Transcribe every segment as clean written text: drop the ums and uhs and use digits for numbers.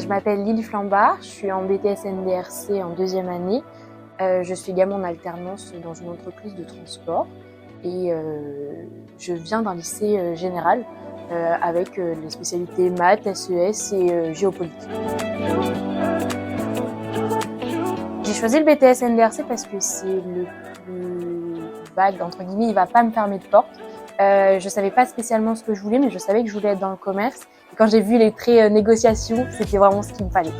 je m'appelle Lily Flambard, je suis en BTS NDRC en 2e année. Je suis également en alternance dans une entreprise de transport et je viens d'un lycée général avec les spécialités maths, SES et géopolitique. J'ai choisi le BTS NDRC parce que c'est le plus vague, entre guillemets, il va pas me fermer de porte. Je savais pas spécialement ce que je voulais, mais je savais que je voulais être dans le commerce. Et quand j'ai vu les traits négociation, c'était vraiment ce qu'il me fallait.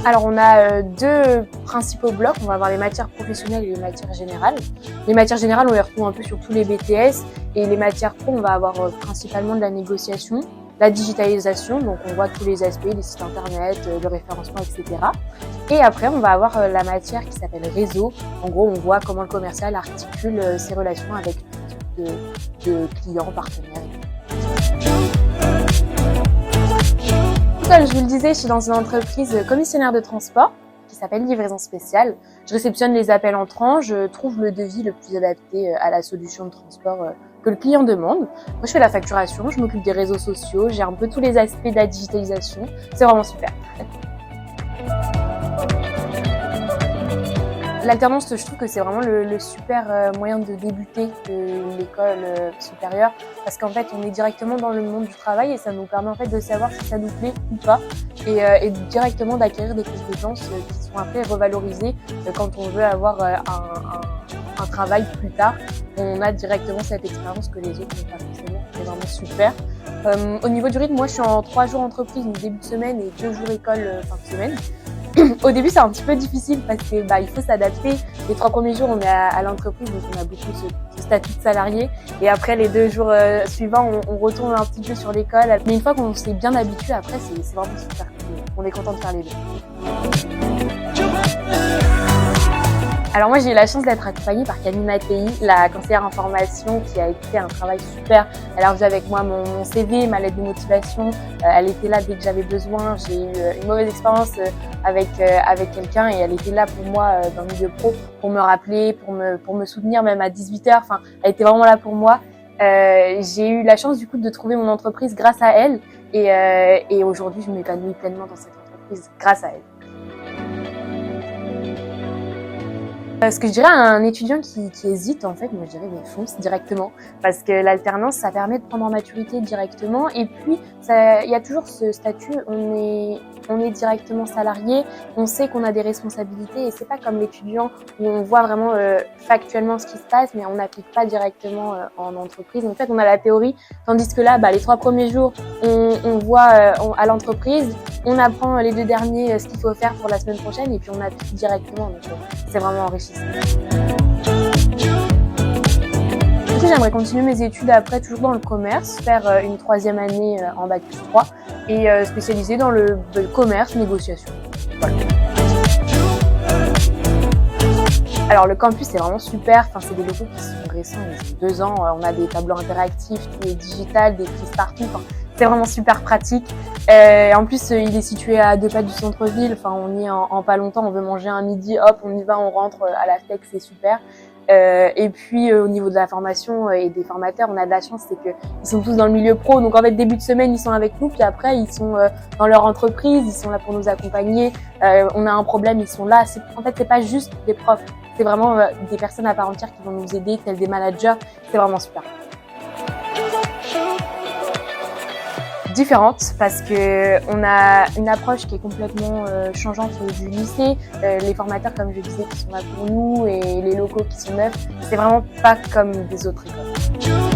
Alors on a deux principaux blocs, on va avoir les matières professionnelles et les matières générales. Les matières générales, on les retrouve un peu sur tous les BTS, et les matières pro, on va avoir principalement de la négociation, la digitalisation, donc on voit tous les aspects, les sites internet, le référencement, etc. Et après, on va avoir la matière qui s'appelle réseau. En gros, on voit comment le commercial articule ses relations avec tout type de clients, partenaires. Comme je vous le disais, je suis dans une entreprise commissionnaire de transport qui s'appelle Livraison Spéciale. Je réceptionne les appels entrants, je trouve le devis le plus adapté à la solution de transport que le client demande. Moi, je fais la facturation, je m'occupe des réseaux sociaux, j'ai un peu tous les aspects de la digitalisation. C'est vraiment super. L'alternance, je trouve que c'est vraiment le super moyen de débuter l'école supérieure, parce qu'en fait, on est directement dans le monde du travail et ça nous permet en fait de savoir si ça nous plaît ou pas, et directement d'acquérir des compétences qui sont après revalorisées quand on veut avoir un travail plus tard. On a directement cette expérience que les autres n'ont pas forcément. C'est vraiment super. Au niveau du rythme, moi, je suis en 3 jours entreprise, donc début de semaine, et 2 jours école fin de semaine. Au début, c'est un petit peu difficile parce que il faut s'adapter. Les 3 premiers jours, on est à l'entreprise, donc on a beaucoup ce statut de salarié. Et après, les 2 jours suivants, on retourne un petit peu sur l'école. Mais une fois qu'on s'est bien habitué, après, c'est vraiment super cool. On est content de faire les deux. Alors moi, j'ai eu la chance d'être accompagnée par Camille Mattei, la conseillère information, qui a fait un travail super. Elle a revu avec moi mon CV, ma lettre de motivation. Elle était là dès que j'avais besoin. J'ai eu une mauvaise expérience avec quelqu'un et elle était là pour moi dans le milieu pro, pour me rappeler, pour me soutenir même à 18h. Enfin, elle était vraiment là pour moi. J'ai eu la chance du coup de trouver mon entreprise grâce à elle et aujourd'hui, je m'épanouis pleinement dans cette entreprise grâce à elle. Ce que je dirais à un étudiant qui hésite, en fait, moi je dirais mais fonce directement, parce que l'alternance, ça permet de prendre en maturité directement, et puis il y a toujours ce statut, on est directement salarié, on sait qu'on a des responsabilités, et c'est pas comme l'étudiant où on voit vraiment factuellement ce qui se passe, mais on n'applique pas directement en entreprise. En fait, on a la théorie, tandis que là, les 3 premiers jours, on voit à l'entreprise, on apprend les 2 derniers ce qu'il faut faire pour la semaine prochaine, et puis on applique directement. Donc c'est vraiment enrichissant. Du coup, j'aimerais continuer mes études après, toujours dans le commerce, faire une 3e année en bac plus 3 et spécialiser dans le commerce, négociation. Voilà. Alors le campus c'est vraiment super, c'est des locaux qui sont récents, ils ont 2 ans, on a des tableaux interactifs, tout est digital, des prises partout, c'est vraiment super pratique. En plus il est situé à 2 pas du centre-ville, on y est en pas longtemps, on veut manger un midi, hop on y va, on rentre à la FLEX, c'est super. Et puis au niveau de la formation et des formateurs, on a de la chance, c'est qu'ils sont tous dans le milieu pro, donc en fait début de semaine ils sont avec nous, puis après ils sont dans leur entreprise, ils sont là pour nous accompagner, on a un problème, ils sont là. En fait c'est pas juste des profs, c'est vraiment des personnes à part entière qui vont nous aider, tels des managers, c'est vraiment super. Différente parce que on a une approche qui est complètement changeante du lycée. Les formateurs, comme je disais, qui sont là pour nous, et les locaux qui sont neufs, c'est vraiment pas comme des autres écoles.